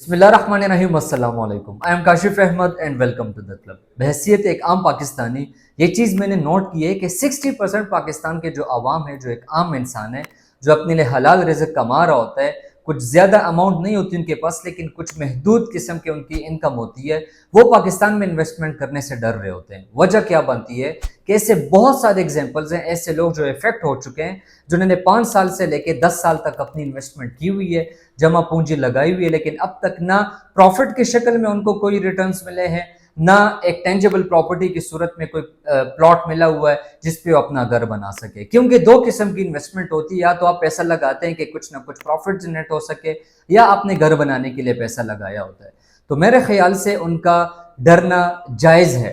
बिस्मिल्लाहिर्रहमानिर्रहीम, अस्सलाम वालेकुम। I am Kashif Ahmed and welcome to the club. बहैसियत एक आम पाकिस्तानी ये चीज़ मैंने नोट की है कि 60% पाकिस्तान के जो आवाम है, जो एक आम इंसान है, जो अपने लिए हलाल रिज़्क कमा रहा होता है, कुछ ज़्यादा अमाउंट नहीं होती उनके पास, लेकिन कुछ महदूद किस्म की उनकी इनकम होती है, वो पाकिस्तान में इन्वेस्टमेंट करने से डर रहे होते हैं। वजह क्या बनती है कि ऐसे बहुत सारे एग्जाम्पल्स हैं, ऐसे लोग जो इफेक्ट हो चुके हैं, जिन्होंने 5 साल से लेकर 10 साल तक अपनी इन्वेस्टमेंट की हुई है, जमा पूंजी लगाई हुई है, लेकिन अब तक ना प्रॉफिट की शक्ल में उनको कोई रिटर्न्स मिले हैं, ना एक टेंजिबल प्रॉपर्टी की सूरत में कोई प्लॉट मिला हुआ है जिस पे वो अपना घर बना सके। क्योंकि दो किस्म की इन्वेस्टमेंट होती है, या तो आप पैसा लगाते हैं कि कुछ ना कुछ प्रॉफिट जनरेट हो सके, या आपने घर बनाने के लिए पैसा लगाया होता है। तो मेरे ख्याल से उनका डरना जायज़ है,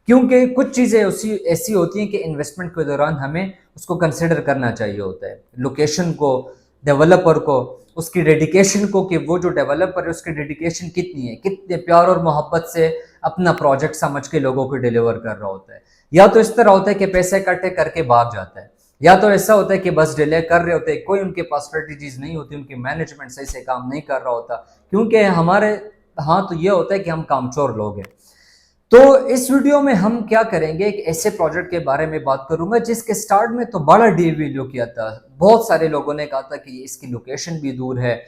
क्योंकि कुछ चीज़ें ऐसी होती हैं कि इन्वेस्टमेंट के दौरान हमें उसको कंसिडर करना चाहिए होता है, लोकेशन को, डेवलपर को, उसकी डेडिकेशन को, कि वो जो डेवलपर है उसकी डेडिकेशन कितनी है, कितने प्यार और मोहब्बत से अपना प्रोजेक्ट समझ के लोगों को डिलीवर कर रहा होता है। या तो इस तरह होता है कि पैसे इकट्ठे करके भाग जाता है, या तो ऐसा होता है कि बस डिले कर रहे होते हैं, कोई उनके पास स्ट्रेटजीज नहीं होती, उनकी मैनेजमेंट सही से काम नहीं कर रहा होता। क्योंकि हमारे हाँ तो ये होता है कि हम कामचोर लोग हैं। तो इस वीडियो में हम क्या करेंगे, एक ऐसे प्रोजेक्ट के बारे में बात करूंगा जिसके स्टार्ट में तो बड़ा डी वैल्यू किया था। बहुत सारे लोगों ने कहा था कि इसकी लोकेशन भी दूर है,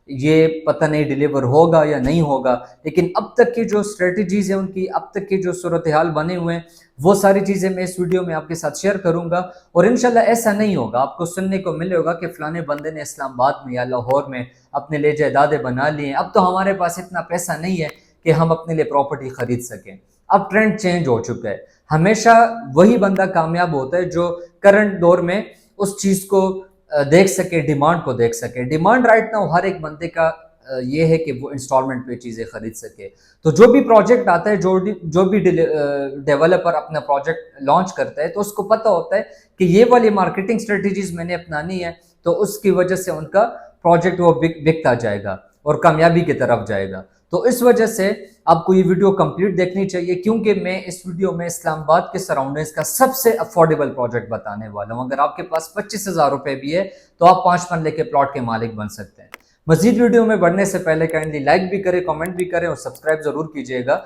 ये पता नहीं डिलीवर होगा या नहीं होगा। लेकिन अब तक की जो स्ट्रेटजीज है उनकी, अब तक की जो सूरत हाल बने हुए हैं, वो सारी चीज़ें मैं इस वीडियो में आपके साथ शेयर करूंगा। और इंशाल्लाह ऐसा नहीं होगा, आपको सुनने को मिलेगा कि फलाने बंदे ने इस्लामाबाद में या लाहौर में अपने लिए जायदादें बना ली हैं, अब तो हमारे पास इतना पैसा नहीं है कि हम अपने लिए प्रॉपर्टी खरीद सकें। अब ट्रेंड चेंज हो चुका है। हमेशा वही बंदा कामयाब होता है जो करंट दौर में उस चीज को देख सके, डिमांड को देख सके। डिमांड राइट नाउ हर एक बंदे का ये है कि वो इंस्टॉलमेंट पे चीजें खरीद सके। तो जो भी प्रोजेक्ट आता है, जो भी डेवलपर अपना प्रोजेक्ट लॉन्च करता है, तो उसको पता होता है कि ये वाली मार्केटिंग स्ट्रेटेजीज मैंने अपनानी है, तो उसकी वजह से उनका प्रोजेक्ट वो बिकता जाएगा और कामयाबी की तरफ जाएगा। तो इस वजह से आपको ये वीडियो कंप्लीट देखनी चाहिए, क्योंकि मैं इस वीडियो में इस्लामाबाद के सराउंडिंग्स का सबसे अफोर्डेबल प्रोजेक्ट बताने वाला हूं। अगर आपके पास 25,000 रुपए भी है तो आप 5 मरले के प्लॉट के मालिक बन सकते हैं। मजीद वीडियो में बढ़ने से पहले काइंडली लाइक भी करें, कमेंट भी करें और सब्सक्राइब जरूर कीजिएगा।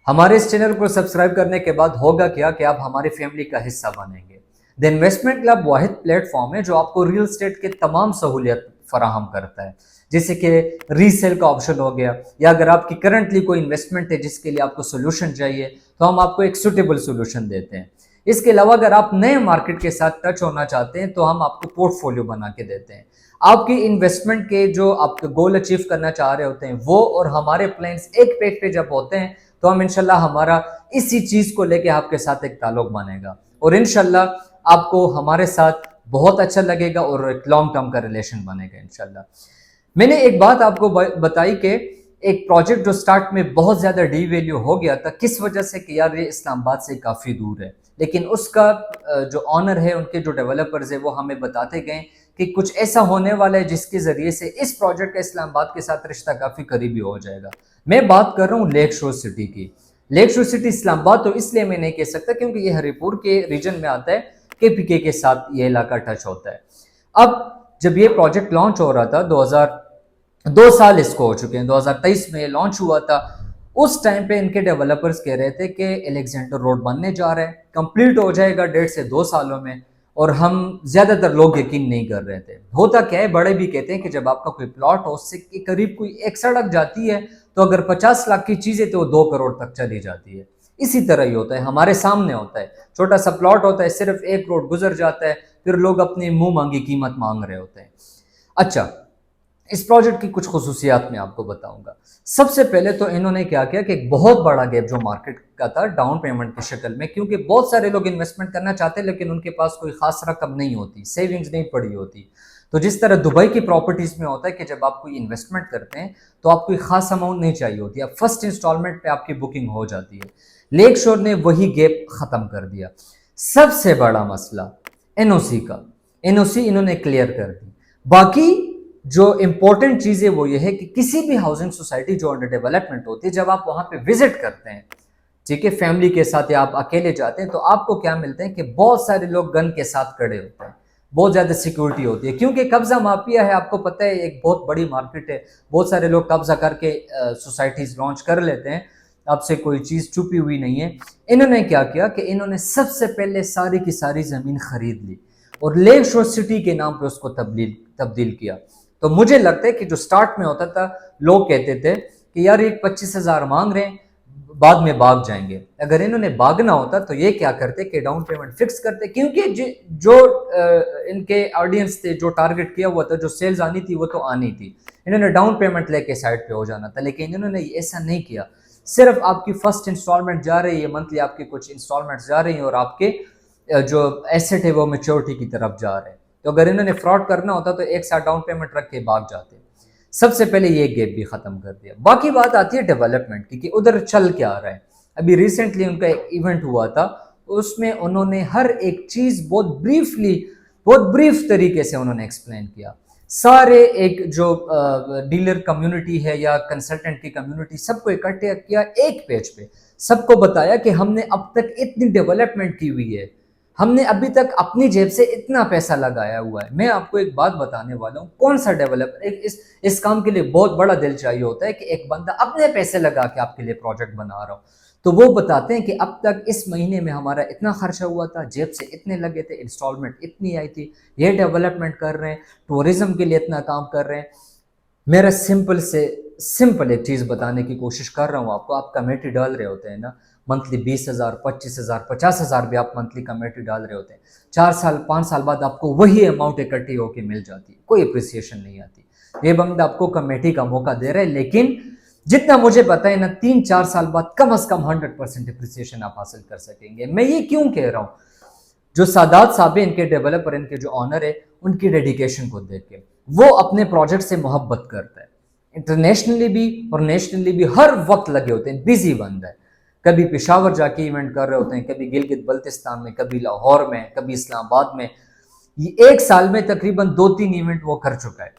हमारे इस चैनल को सब्सक्राइब करने के बाद होगा क्या कि आप हमारी फैमिली का हिस्सा बनेंगे। The investment club Wahid platform है जो आपको रियल एस्टेट के तमाम सहूलियत फराहम करता है, जैसे कि रीसेल का ऑप्शन हो गया, या अगर आपकी करंटली कोई इन्वेस्टमेंट है जिसके लिए आपको सोल्यूशन चाहिए तो हम आपको एक सुटेबल सोल्यूशन देते हैं। इसके अलावा अगर आप नए मार्केट के साथ टच होना चाहते हैं तो हम आपको पोर्टफोलियो बना के देते हैं। आपकी इन्वेस्टमेंट के जो आप गोल अचीव करना चाह रहे होते हैं वो और हमारे प्लान्स एक पेज पे जब होते हैं तो हम इंशाल्लाह हमारा इसी चीज को लेके आपके साथ एक ताल्लुक बनेगा, और इंशाल्लाह आपको हमारे साथ बहुत अच्छा लगेगा और एक लॉन्ग टर्म का रिलेशन बनेगा इंशाल्लाह। मैंने एक बात आपको बताई कि एक प्रोजेक्ट जो स्टार्ट में बहुत ज्यादा डी वैल्यू हो गया था, किस वजह से कि यार ये इस्लामाबाद से काफी दूर है, लेकिन उसका जो ऑनर है, उनके जो डेवलपर्स है, वो हमें बताते गए कि कुछ ऐसा होने वाला है जिसके जरिए से इस प्रोजेक्ट का इस्लामाबाद के साथ रिश्ता काफी करीबी हो जाएगा। मैं बात कर रहा हूँ लेक शोर सिटी की। लेक शोर सिटी इस्लामाबाद तो इसलिए मैं नहीं कह सकता क्योंकि ये हरिपुर के रीजन में आता है, केपीके के साथ ये इलाका टच होता है। अब जब ये प्रोजेक्ट लॉन्च हो रहा था, 2 साल इसको हो चुके हैं, 2023 में ये लॉन्च हुआ था। उस टाइम पे इनके डेवलपर्स कह रहे थे कि एलेक्जेंडर रोड बनने जा रहा है, कंप्लीट हो जाएगा 1.5 से 2 सालों में, और हम ज्यादातर लोग यकीन नहीं कर रहे थे। होता क्या है, बड़े भी कहते हैं कि जब आपका कोई प्लॉट हो, उससे के करीब कोई एक सड़क जाती है तो अगर 50 लाख की चीज है तो वो 2 करोड़ तक चली जाती है। इसी तरह ही होता है, हमारे सामने होता है, छोटा सा प्लॉट होता है, सिर्फ 1 करोड़ गुजर जाता है, फिर लोग अपनी मुंह मांगी कीमत मांग रहे होते हैं। अच्छा, इस प्रोजेक्ट की कुछ खुसूसियात मैं आपको बताऊंगा। सबसे पहले तो इन्होंने क्या किया कि एक बहुत बड़ा गैप जो मार्केट का था डाउन पेमेंट की शक्ल में, क्योंकि बहुत सारे लोग इन्वेस्टमेंट करना चाहते हैं लेकिन उनके पास कोई खास रकम नहीं होती, सेविंग्स नहीं पड़ी होती। तो जिस तरह दुबई की प्रॉपर्टीज में होता है कि जब आप कोई इन्वेस्टमेंट करते हैं तो आपको कोई खास अमाउंट नहीं चाहिए होती, आप फर्स्ट इंस्टॉलमेंट पे आपकी बुकिंग हो जाती है। लेक शोर ने वही गैप खत्म कर दिया। सबसे बड़ा मसला एनओसी का, एनओसी इन्होंने क्लियर कर दी। बाकी जो इंपॉर्टेंट चीज है वो ये है कि किसी भी हाउसिंग सोसाइटी जो अंडर डेवलपमेंट होती है, जब आप वहां पे विजिट करते हैं, ठीक है, फैमिली के साथ या आप अकेले जाते हैं, तो आपको क्या मिलते हैं कि बहुत सारे लोग गन के साथ खड़े होते हैं, बहुत ज़्यादा सिक्योरिटी होती है, क्योंकि कब्ज़ा माफिया है, आपको पता है, एक बहुत बड़ी मार्केट है, बहुत सारे लोग कब्ज़ा करके सोसाइटीज़ लॉन्च कर लेते हैं, आपसे कोई चीज़ छुपी हुई नहीं है। इन्होंने क्या किया कि इन्होंने सबसे पहले सारी की सारी ज़मीन खरीद ली और लेक शोर सिटी के नाम पे उसको तब्दील किया। तो मुझे लगता है कि जो स्टार्ट में होता था, लोग कहते थे कि यार ये 25,000 मांग रहे हैं, बाद में भाग जाएंगे। अगर इन्होंने भागना होता तो ये क्या करते कि डाउन पेमेंट फिक्स करते, क्योंकि जो इनके ऑडियंस थे, जो टारगेट किया हुआ था, जो सेल्स आनी थी वो तो आनी थी, इन्होंने डाउन पेमेंट लेके साइड पे हो जाना था। लेकिन इन्होंने ऐसा नहीं किया, सिर्फ आपकी फर्स्ट इंस्टॉलमेंट जा रही है, मंथली आपकी कुछ इंस्टॉलमेंट जा रही हैं और आपके जो एसेट है वो मेच्योरिटी की तरफ जा रहे हैं। तो अगर इन्होंने फ्रॉड करना होता तो एक साथ डाउन पेमेंट रख के भाग जाते। सबसे पहले ये गैप भी खत्म कर दिया। बाकी बात आती है डेवलपमेंट की कि उधर चल क्या रहा है। अभी रिसेंटली उनका एक इवेंट हुआ था, उसमें उन्होंने हर एक चीज बहुत ब्रीफ तरीके से उन्होंने एक्सप्लेन किया। सारे एक जो डीलर कम्युनिटी है या कंसल्टेंट की कम्युनिटी, सबको इकट्ठे किया एक पेज पे, सबको बताया कि हमने अब तक इतनी डेवलपमेंट की हुई है, हमने अभी तक अपनी जेब से इतना पैसा लगाया हुआ है। मैं आपको एक बात बताने वाला हूँ, कौन सा डेवलपर, इस काम के लिए बहुत बड़ा दिल चाहिए होता है कि एक बंदा अपने पैसे लगा के आपके लिए प्रोजेक्ट बना रहा हो। तो वो बताते हैं कि अब तक इस महीने में हमारा इतना खर्चा हुआ था, जेब से इतने लगे थे, इंस्टॉलमेंट इतनी आई थी, ये डेवलपमेंट कर रहे हैं, टूरिज्म के लिए इतना काम कर रहे हैं। मेरा सिंपल एक चीज बताने की कोशिश कर रहा हूँ आपको। आप कमेटी डाल रहे होते हैं ना, मंथली 20,000, 25,000, 50,000 भी आप मंथली कमेटी डाल रहे होते हैं, 4 साल 5 साल बाद आपको वही अमाउंट इकट्ठी होकर मिल जाती है, कोई अप्रिसिएशन नहीं आती। ये बंदा आपको कमेटी का मौका दे रहा है, लेकिन जितना मुझे पता है ना, 3-4 साल बाद कम से कम 100% अप्रिसिएशन आप हासिल कर सकेंगे। मैं ये क्यों कह रहा हूँ, जो सादात साहब, इनके डेवलपर, इनके जो ऑनर है, उनकी डेडिकेशन को देख के वो अपने प्रोजेक्ट से मोहब्बत करता है। इंटरनेशनली भी और नेशनली भी हर वक्त लगे होते हैं, बिजी बंदा है। कभी पेशावर जाके इवेंट कर रहे होते हैं, कभी गिलगित बल्तिस्तान में, कभी लाहौर में, कभी इस्लामाबाद में। ये एक साल में तकरीबन 2-3 इवेंट वो कर चुका है।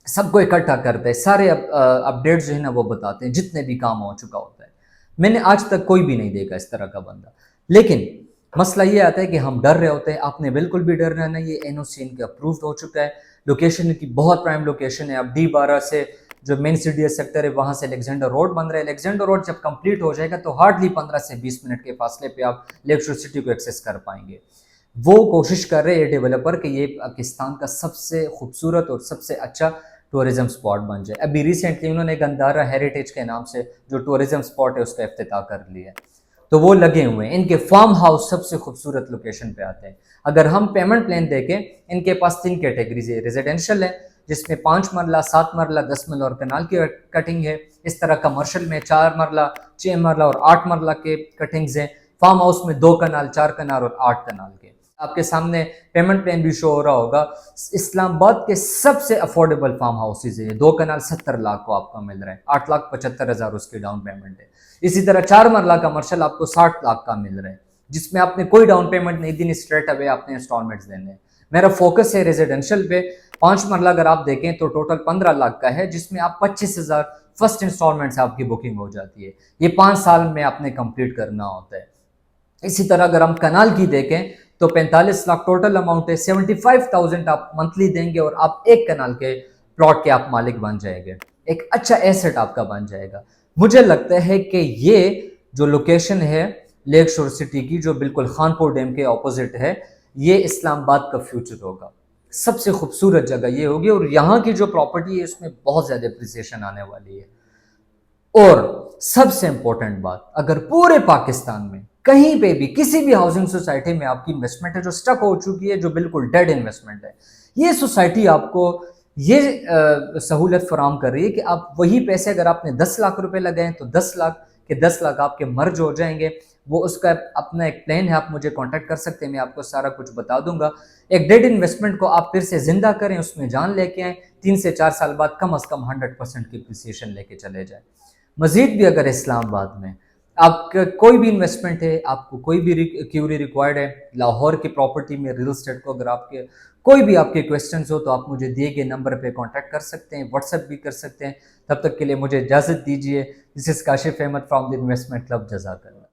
सबको इकट्ठा करते हैं, सारे अपडेट्स जो है ना वो बताते हैं, जितने भी काम हो चुका होता है। मैंने आज तक कोई भी नहीं देखा इस तरह का बंदा। लेकिन मसला ये आता है कि हम डर रहे होते हैं। आपने बिल्कुल भी डरना नहीं, ये एनओसी इनके अप्रूव्ड हो चुका है। लोकेशन की बहुत प्राइम लोकेशन है। अब D12 से जो मेन CDS सेक्टर है, वहां से अलेक्जेंडर रोड बन रहा है। अलेक्जेंडर रोड जब कंप्लीट हो जाएगा तो हार्डली 15 से 20 मिनट के फासले पे आप लेक शोर सिटी को एक्सेस कर पाएंगे। वो कोशिश कर रहे हैं ये डेवलपर कि ये पाकिस्तान का सबसे खूबसूरत और सबसे अच्छा टूरिज्म स्पॉट बन जाए। अभी रिसेंटली उन्होंने गंदारा हेरिटेज के नाम से जो टूरिज्म स्पॉट है उसका इफ्तिताह कर लिया है। तो वो लगे हुए हैं। इनके फार्म हाउस सबसे खूबसूरत लोकेशन पे आते हैं। अगर हम पेमेंट प्लान देखें, इनके पास 3 कैटेगरीज है। रेजिडेंशियल है जिसमें 5 मरला, 7 मरला, 10 मरला और कनाल की कटिंग है। इस तरह कमर्शियल में 4 मरला, 6 मरला और 8 मरला के कटिंग्स हैं। फार्म हाउस में 2 कनाल, 4 कनाल और 8 कनाल के। आपके सामने पेमेंट प्लान भी शो हो रहा होगा। इस्लामाबाद के सबसे अफोर्डेबल फार्म हाउसेज है। 2 कनाल 70 लाख को आपको मिल रहा है, 8,75,000 उसकी डाउन पेमेंट है। इसी तरह 4 मरला कमर्शियल आपको 60 लाख का मिल रहा है, जिसमें आपने कोई डाउन पेमेंट नहीं देनी, स्ट्रेट अवे आपने इंस्टॉलमेंट्स देने हैं। मेरा फोकस है रेजिडेंशियल पे। 5 मरला अगर आप देखें तो टोटल 15 लाख का है, जिसमें आप 25,000 फर्स्ट इंस्टॉलमेंट से आपकी बुकिंग हो जाती है। ये 5 साल में आपने कंप्लीट करना होता है। इसी तरह अगर हम कनाल की देखें तो 45 लाख टोटल अमाउंट है। 75,000 आप मंथली देंगे और आप एक कनाल के प्लॉट के आप मालिक बन जाएंगे। एक अच्छा एसेट आपका बन जाएगा। मुझे लगता है कि ये जो लोकेशन है लेक शोर सिटी की, जो बिल्कुल खानपुर डैम के ऑपोजिट है, ये इस्लामाबाद का फ्यूचर होगा। सबसे खूबसूरत जगह ये होगी और यहाँ की जो प्रॉपर्टी है उसमें बहुत ज्यादा अप्रिसिएशन आने वाली है। और सबसे इंपॉर्टेंट बात, अगर पूरे पाकिस्तान में कहीं पे भी किसी भी हाउसिंग सोसाइटी में आपकी इन्वेस्टमेंट है जो स्टक हो चुकी है, जो बिल्कुल डेड इन्वेस्टमेंट है, ये सोसाइटी आपको ये सहूलत फराम कर रही है कि आप वही पैसे, अगर आपने 10 लाख रुपए लगाए तो 10 लाख के 10 लाख आपके मर्ज हो जाएंगे। वो उसका अपना एक प्लान है, आप मुझे कांटेक्ट कर सकते हैं, मैं आपको सारा कुछ बता दूंगा। एक डेड इन्वेस्टमेंट को आप फिर से जिंदा करें, उसमें जान लेके आए, 3 से 4 साल बाद कम से कम 100% की अप्रिसिएशन लेके चले जाए। मजीद भी अगर इस्लामाबाद में आपका कोई भी इन्वेस्टमेंट है, आपको कोई भी क्यूरी रिक्वायर्ड है लाहौर की प्रॉपर्टी में, रियल एस्टेट को, अगर आपके कोई भी आपके क्वेश्चंस हो तो आप मुझे दिए गए नंबर पे कांटेक्ट कर सकते हैं, व्हाट्सएप भी कर सकते हैं। तब तक के लिए मुझे इजाज़त दीजिए। This is Kashif Ahmed from the investment club. जज़ाकल्लाह।